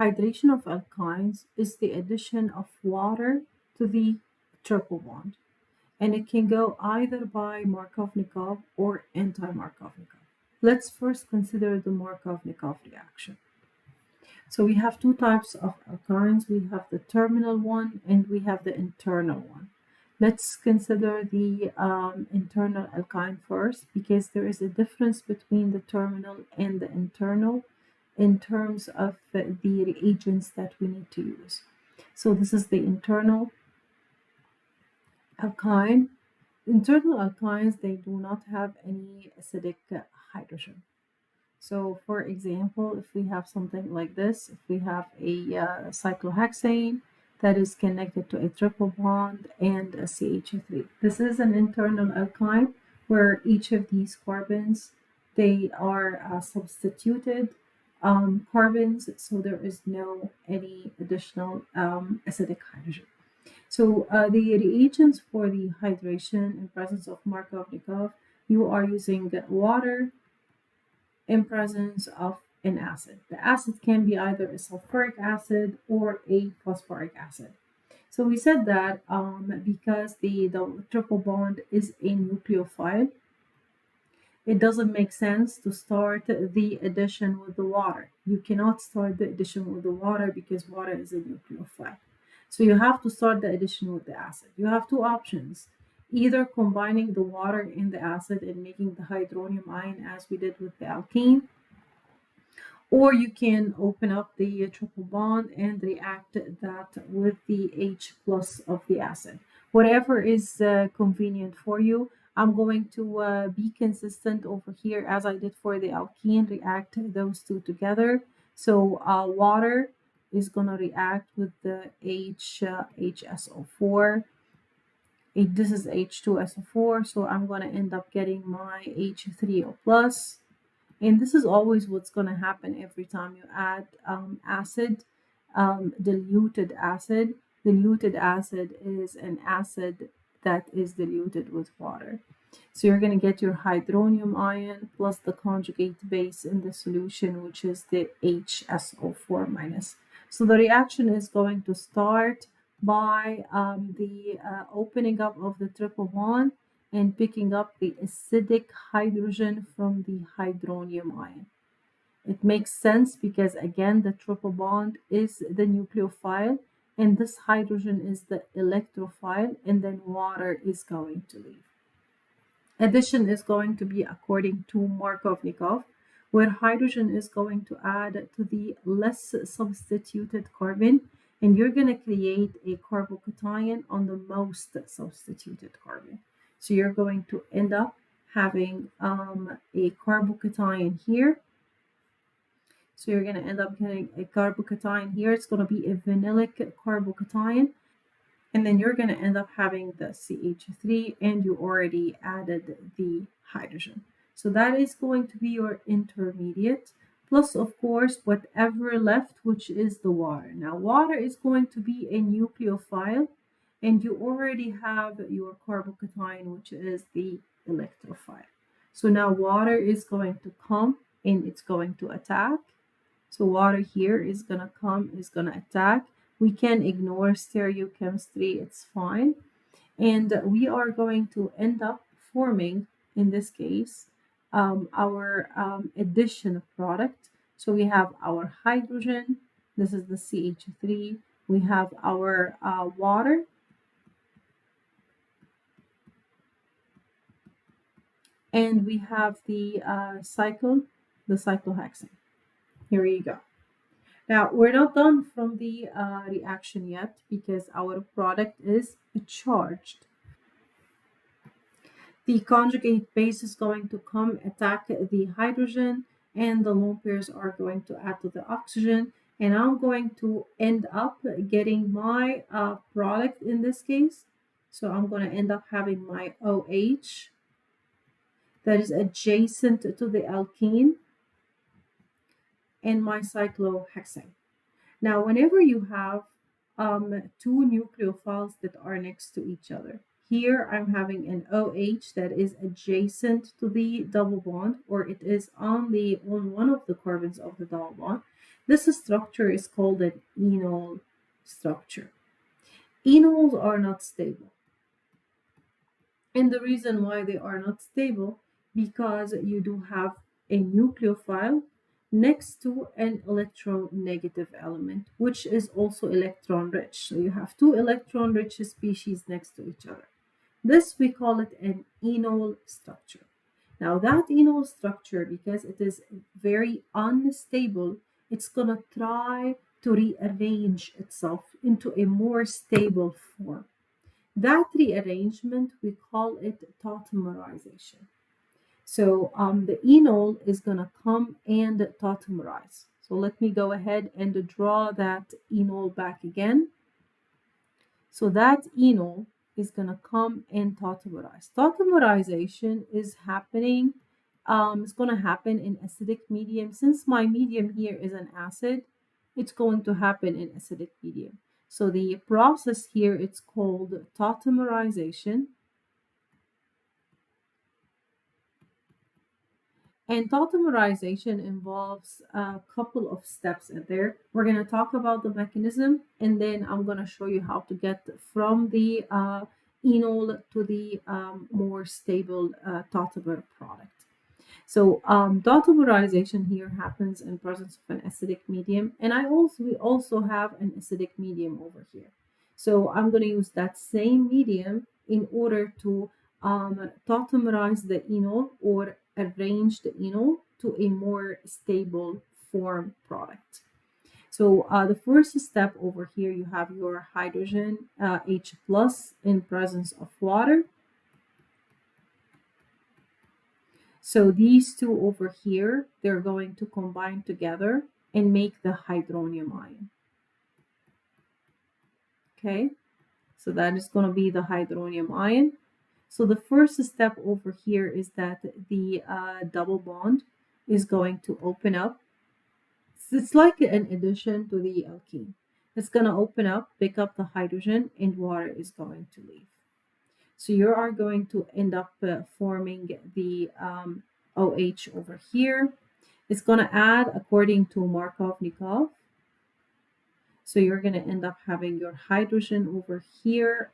Hydration of alkynes is the addition of water to the triple bond, and it can go either by Markovnikov or anti-Markovnikov. Let's first consider the Markovnikov reaction. So we have two types of alkynes. We have the terminal one and we have the internal one. Let's consider the internal alkyne first because there is a difference between the terminal and the internal in terms of the reagents that we need to use. So this is the internal alkyne. Internal alkynes, they do not have any acidic hydrogen. So for example, if we have something like this, if we have a cyclohexane that is connected to a triple bond and a CH3. This is an internal alkyne where each of these carbons, they are substituted carbons, so there is no any additional acidic hydrogen. So the reagents for the hydration in presence of Markovnikov, you are using water in presence of an acid. The acid can be either a sulfuric acid or a phosphoric acid. So we said that because the triple bond is a nucleophile, it doesn't make sense to start the addition with the water. You cannot start the addition with the water because water is a nucleophile. So you have to start the addition with the acid. You have two options, either combining the water and the acid and making the hydronium ion as we did with the alkene, or you can open up the triple bond and react that with the H plus of the acid. Whatever is convenient for you. I'm going to be consistent over here as I did for the alkene, react those two together. So water is going to react with the HSO4. This is H2SO4, so I'm going to end up getting my H3O plus. And this is always what's going to happen every time you add acid, diluted acid. Diluted acid is an acid that is diluted with water. So you're going to get your hydronium ion plus the conjugate base in the solution, which is the HSO4 minus. So the reaction is going to start by the opening up of the triple bond and picking up the acidic hydrogen from the hydronium ion. It makes sense because again the triple bond is the nucleophile and this hydrogen is the electrophile, and then water is going to leave. Addition is going to be according to Markovnikov, where hydrogen is going to add to the less substituted carbon, and you're going to create a carbocation on the most substituted carbon. So you're going to end up having a carbocation here. So you're going to end up getting a carbocation here. It's going to be a vinylic carbocation. And then you're going to end up having the CH3, and you already added the hydrogen. So that is going to be your intermediate, plus of course whatever left, which is the water. Now water is going to be a nucleophile, and you already have your carbocation, which is the electrophile. So now water is going to come and it's going to attack. So water here is going to come, is going to attack. We can ignore stereochemistry, it's fine. And we are going to end up forming, in this case, our addition product. So we have our hydrogen, this is the CH3, we have our water, and we have the cyclohexane. Here you go. Now, we're not done from the reaction yet because our product is charged. The conjugate base is going to come attack the hydrogen, and the lone pairs are going to add to the oxygen. And I'm going to end up getting my product in this case. So I'm going to end up having my OH that is adjacent to the alkene and my cyclohexane. Now, whenever you have two nucleophiles that are next to each other, here I'm having an OH that is adjacent to the double bond, or it is on one of the carbons of the double bond. This structure is called an enol structure. Enols are not stable. And the reason why they are not stable, because you do have a nucleophile next to an electronegative element, which is also electron rich. So you have two electron rich species next to each other. This we call it an enol structure. Now that enol structure, because it is very unstable, it's gonna try to rearrange itself into a more stable form. That rearrangement, we call it tautomerization. So the enol is going to come and tautomerize. So let me go ahead and draw that enol back again. So that enol is going to come and tautomerize. Tautomerization is happening. It's going to happen in acidic medium. Since my medium here is an acid, it's going to happen in acidic medium. So the process here, it's called tautomerization. And tautomerization involves a couple of steps in there. We're going to talk about the mechanism, and then I'm going to show you how to get from the enol to the more stable tautomer product. So tautomerization here happens in presence of an acidic medium, and we also have an acidic medium over here. So I'm going to use that same medium in order to tautomerize the enol or arrange the enol to a more stable form product. So the first step over here, you have your hydrogen H plus in presence of water. So these two over here, they're going to combine together and make the hydronium ion. Okay, so that is going to be the hydronium ion. So the first step over here is that the double bond is going to open up. It's like an addition to the alkene. It's going to open up, pick up the hydrogen, and water is going to leave. So you are going to end up forming the OH over here. It's going to add according to Markov-Nikov. So you're going to end up having your hydrogen over here.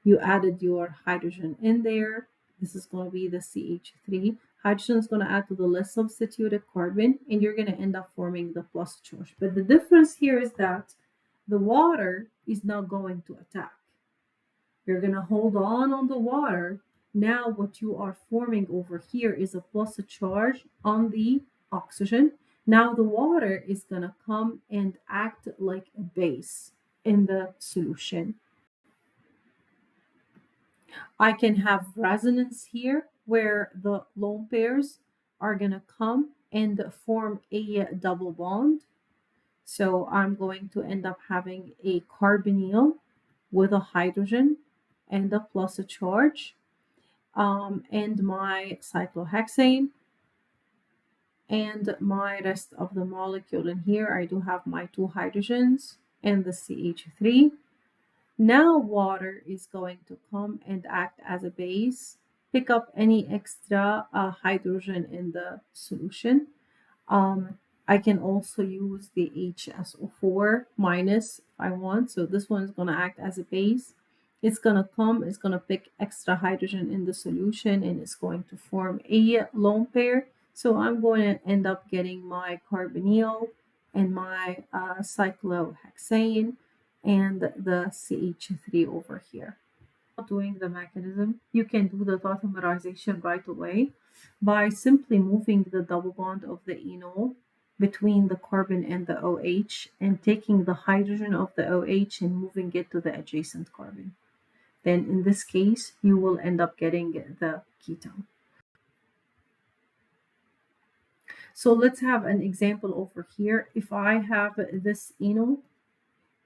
You added your hydrogen in there. This is going to be the CH3. Hydrogen is going to add to the less substituted carbon, and you're going to end up forming the plus charge. But the difference here is that the water is not going to attack. You're going to hold on the water. Now what you are forming over here is a plus charge on the oxygen. Now the water is going to come and act like a base in the solution. I can have resonance here where the lone pairs are going to come and form a double bond. So I'm going to end up having a carbonyl with a hydrogen and a plus a charge, and my cyclohexane and my rest of the molecule in here. I do have my two hydrogens and the CH3. Now water is going to come and act as a base, pick up any extra hydrogen in the solution. I can also use the HSO4 minus if I want. So this one is going to act as a base. It's going to come, it's going to pick extra hydrogen in the solution, and it's going to form a lone pair. So I'm going to end up getting my carbonyl and my cyclohexane and the CH3 over here. Doing the mechanism, you can do the tautomerization right away by simply moving the double bond of the enol between the carbon and the OH and taking the hydrogen of the OH and moving it to the adjacent carbon. Then in this case, you will end up getting the ketone. So let's have an example over here. If I have this enol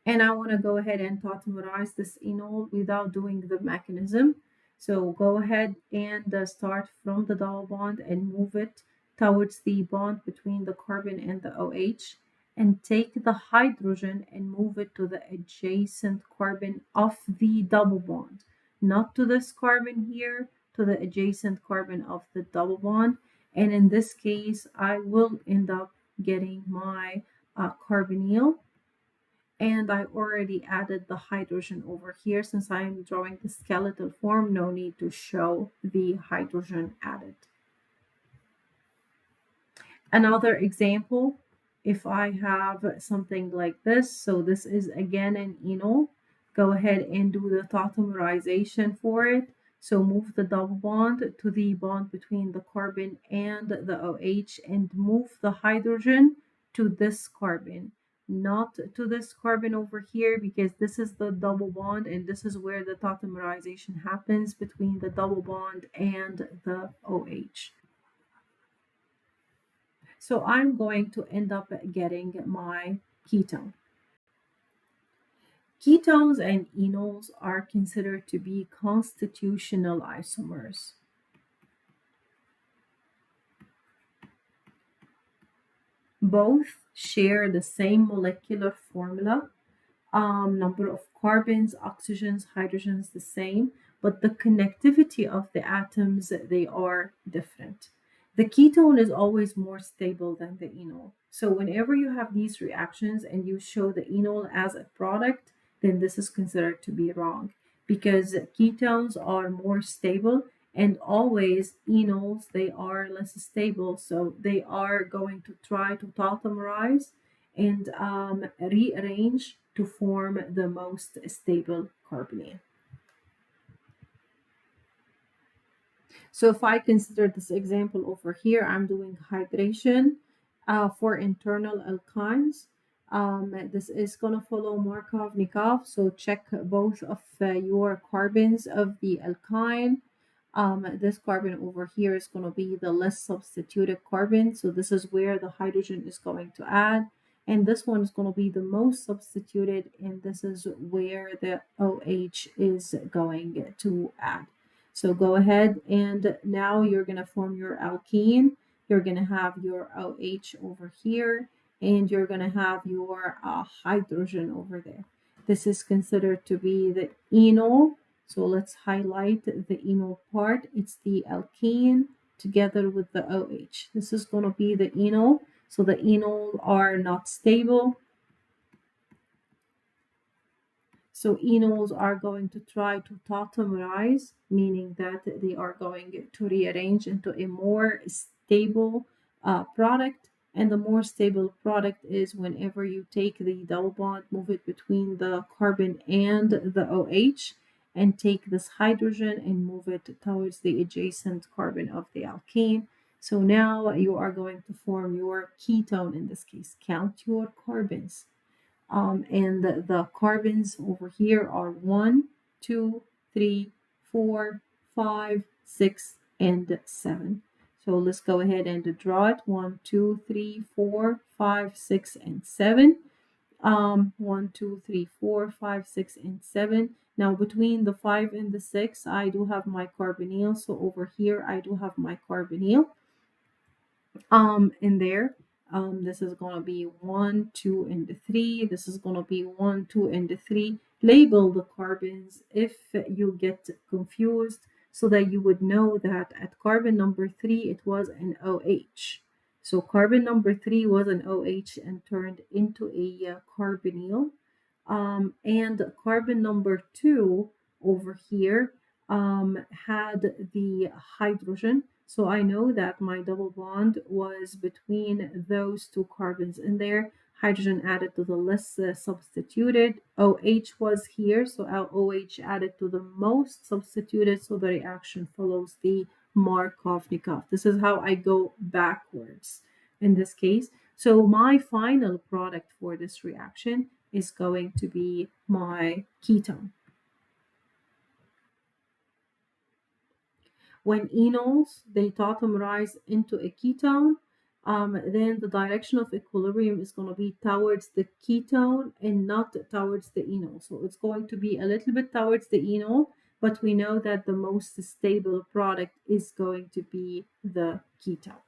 and I want to go ahead and tautomerize this enol without doing the mechanism. So go ahead and start from the double bond and move it towards the bond between the carbon and the OH, and take the hydrogen and move it to the adjacent carbon of the double bond, not to this carbon here, to the adjacent carbon of the double bond. And in this case, I will end up getting my carbonyl. And I already added the hydrogen over here. Since I'm drawing the skeletal form, no need to show the hydrogen added. Another example, if I have something like this, so this is again an enol, go ahead and do the tautomerization for it. So move the double bond to the bond between the carbon and the OH and move the hydrogen to this carbon, not to this carbon over here, because this is the double bond and this is where the tautomerization happens between the double bond and the OH. So I'm going to end up getting my ketone. Ketones and enols are considered to be constitutional isomers. Both share the same molecular formula, number of carbons, oxygens, hydrogens the same, but the connectivity of the atoms, they are different. The ketone is always more stable than the enol. So whenever you have these reactions and you show the enol as a product, then this is considered to be wrong because ketones are more stable and always enols, they are less stable. So they are going to try to tautomerize and rearrange to form the most stable carbonyl. So if I consider this example over here, I'm doing hydration for internal alkynes. This is going to follow Markov-Nikov. So check both of your carbons of the alkyne. This carbon over here is going to be the less substituted carbon. So this is where the hydrogen is going to add. And this one is going to be the most substituted. And this is where the OH is going to add. So go ahead and now you're going to form your alkene. You're going to have your OH over here and you're going to have your hydrogen over there. This is considered to be the enol. So let's highlight the enol part. It's the alkene together with the OH. This is going to be the enol. So the enol are not stable. So enols are going to try to tautomerize, meaning that they are going to rearrange into a more stable product. And the more stable product is whenever you take the double bond, move it between the carbon and the OH, and take this hydrogen and move it towards the adjacent carbon of the alkene. So now you are going to form your ketone in this case. Count your carbons. And the carbons over here are 1, 2, 3, 4, 5, 6, and 7. So let's go ahead and draw it. 1, 2, 3, 4, 5, 6, and 7. 1, 2, 3, 4, 5, 6, and 7. Now between the 5 and the 6, I do have my carbonyl. So over here, I do have my carbonyl. In there, this is going to be 1, 2, and 3. This is going to be 1, 2, and 3. Label the carbons if you get confused so that you would know that at carbon number 3 it was an OH. So carbon number 3 was an OH and turned into a carbonyl. And carbon number 2 over here had the hydrogen. So I know that my double bond was between those two carbons in there. Hydrogen added to the less substituted. OH was here, so our OH added to the most substituted, so the reaction follows the Markov-Nikov. This is how I go backwards in this case. So my final product for this reaction is going to be my ketone. When enols, they tautomerize into a ketone, then the direction of equilibrium is going to be towards the ketone and not towards the enol. So it's going to be a little bit towards the enol, but we know that the most stable product is going to be the ketone.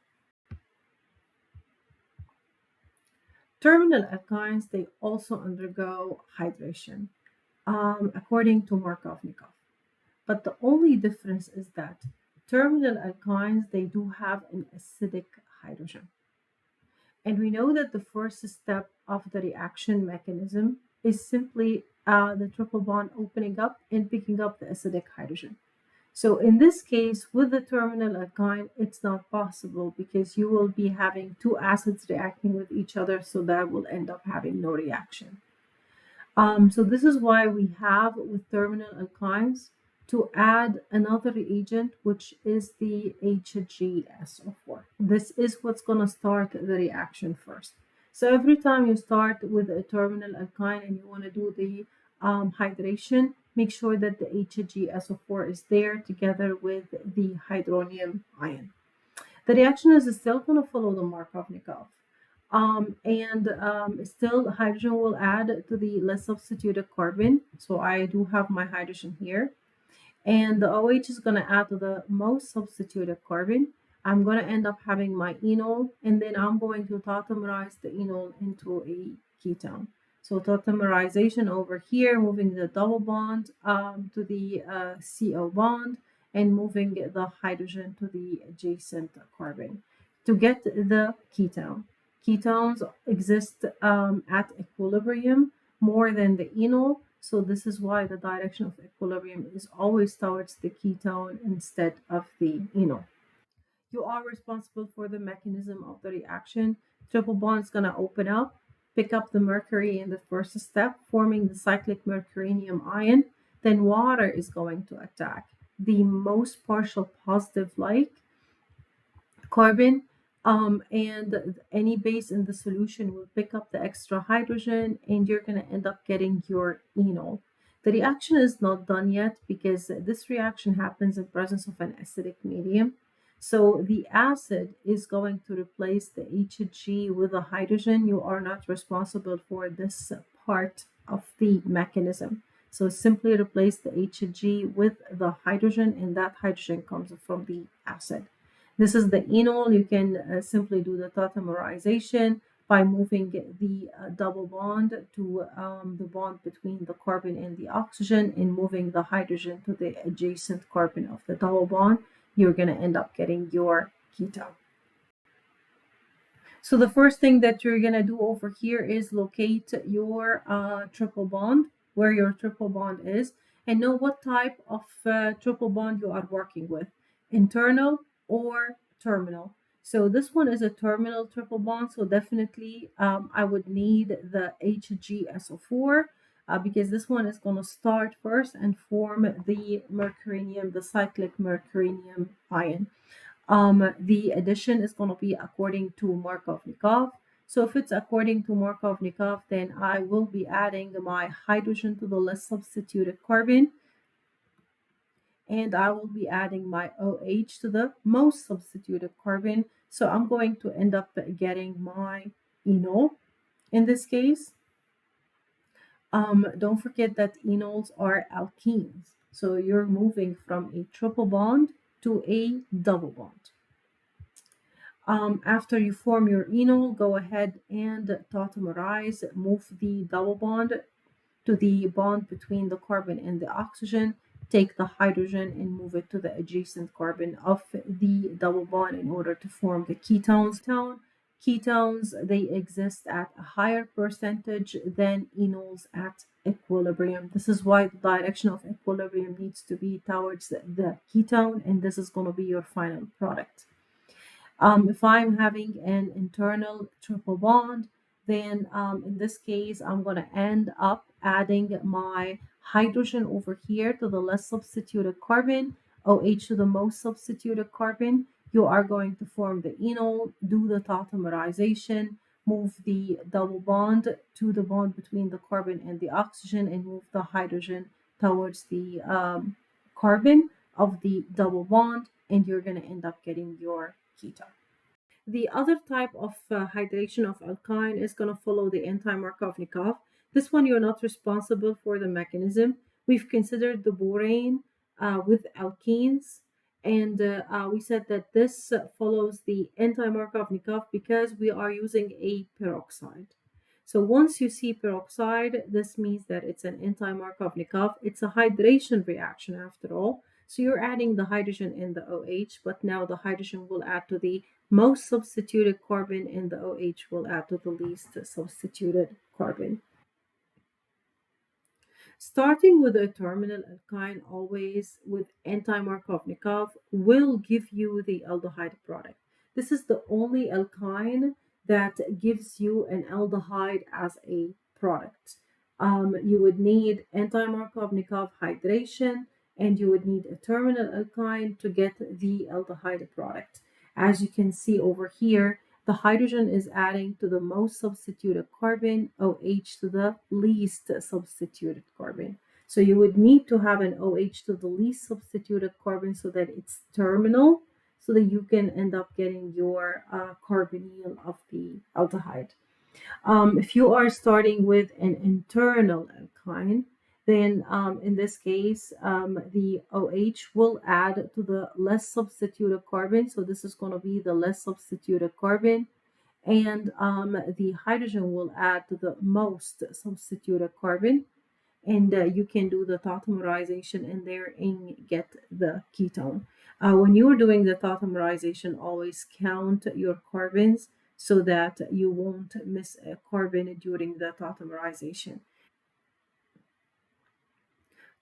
Terminal alkynes, they also undergo hydration, according to Markov-Nikov. But the only difference is that terminal alkynes, they do have an acidic hydrogen. And we know that the first step of the reaction mechanism is simply the triple bond opening up and picking up the acidic hydrogen. So in this case, with the terminal alkyne, it's not possible because you will be having two acids reacting with each other, so that will end up having no reaction. So this is why we have with terminal alkynes to add another reagent, which is the HgSO4. This is what's going to start the reaction first. So every time you start with a terminal alkyne and you want to do the hydration, make sure that the HgSO4 is there together with the hydronium ion. The reaction is still going to follow the Markovnikov. Still hydrogen will add to the less substituted carbon. So I do have my hydrogen here. And the OH is going to add to the most substituted carbon. I'm going to end up having my enol, and then I'm going to tautomerize the enol into a ketone. So tautomerization over here, moving the double bond to the CO bond, and moving the hydrogen to the adjacent carbon to get the ketone. Ketones exist at equilibrium more than the enol, so this is why the direction of equilibrium is always towards the ketone instead of the enol. You are responsible for the mechanism of the reaction. Triple bond is going to open up, pick up the mercury in the first step, forming the cyclic mercurinium ion. Then water is going to attack the most partial positive like carbon, and any base in the solution will pick up the extra hydrogen, and you're going to end up getting your enol. The reaction is not done yet because this reaction happens in presence of an acidic medium. So the acid is going to replace the Hg with a hydrogen. You are not responsible for this part of the mechanism. So simply replace the Hg with the hydrogen, and that hydrogen comes from the acid. This is the enol. You can simply do the tautomerization by moving the double bond to the bond between the carbon and the oxygen, and moving the hydrogen to the adjacent carbon of the double bond. You're going to end up getting your ketone. So the first thing that you're going to do over here is locate your triple bond, where your triple bond is, and know what type of triple bond you are working with, internal or terminal. So this one is a terminal triple bond, so definitely I would need the HgSO4 because this one is going to start first and form the mercurinium, the cyclic mercurinium ion. The addition is going to be according to Markovnikov. So if it's according to Markovnikov, then I will be adding my hydrogen to the less substituted carbon, and I will be adding my OH to the most substituted carbon. So I'm going to end up getting my enol in this case. Don't forget that enols are alkenes. So you're moving from a triple bond to a double bond. After you form your enol, go ahead and tautomerize, move the double bond to the bond between the carbon and the oxygen, take the hydrogen and move it to the adjacent carbon of the double bond in order to form the ketones. Ketones, they exist at a higher percentage than enols at equilibrium. This is why the direction of equilibrium needs to be towards the ketone, and this is going to be your final product. If I'm having an internal triple bond, then in this case, I'm going to end up adding my hydrogen over here to the less substituted carbon, OH to the most substituted carbon. You are going to form the enol, do the tautomerization, move the double bond to the bond between the carbon and the oxygen, and move the hydrogen towards the carbon of the double bond, and you're going to end up getting your ketone. The other type of hydration of alkyne is going to follow the anti-Markovnikov. This one, you're not responsible for the mechanism. We've considered the borane with alkenes, and we said that this follows the anti-Markovnikov because we are using a peroxide. So once you see peroxide, this means that it's an anti-Markovnikov. It's a hydration reaction after all. So you're adding the hydrogen and the OH, but now the hydrogen will add to the most substituted carbon, and the OH will add to the least substituted carbon. Starting with a terminal alkyne, always with anti-Markovnikov, will give you the aldehyde product. This is the only alkyne that gives you an aldehyde as a product. You would need anti-Markovnikov hydration, and you would need a terminal alkyne to get the aldehyde product. As you can see over here, the hydrogen is adding to the most substituted carbon, OH to the least substituted carbon. So you would need to have an OH to the least substituted carbon so that it's terminal, so that you can end up getting your carbonyl of the aldehyde. If you are starting with an internal alkyne, then in this case, the OH will add to the less substituted carbon. So this is going to be the less substituted carbon. And the hydrogen will add to the most substituted carbon. And you can do the tautomerization in there and get the ketone. When you're doing the tautomerization, always count your carbons so that you won't miss a carbon during the tautomerization.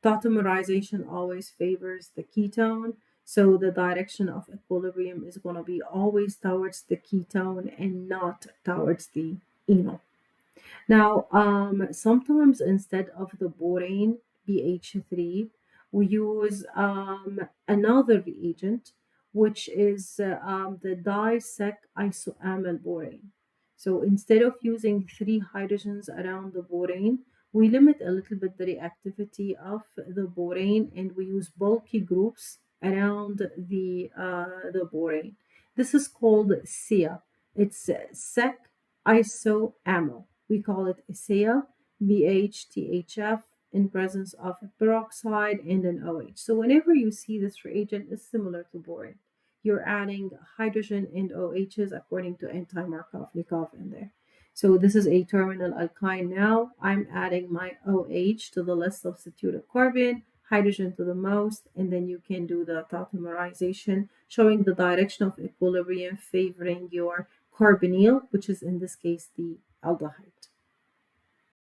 Tautomerization always favors the ketone, so the direction of equilibrium is going to be always towards the ketone and not towards the enol. Now, sometimes instead of the borane BH3, we use another reagent, which is the disec isoamyl borane. So instead of using three hydrogens around the borane, we limit a little bit the reactivity of the borane, and we use bulky groups around the borane. This is called SEA. It's sec isoamyl. We call it SEA, BHTHF, in presence of a peroxide and an OH. So whenever you see this reagent, it's similar to borane. You're adding hydrogen and OHs according to anti-Markovnikov in there. So this is a terminal alkyne now. I'm adding my OH to the less substituted carbon, hydrogen to the most, and then you can do the tautomerization, showing the direction of equilibrium favoring your carbonyl, which is in this case the aldehyde.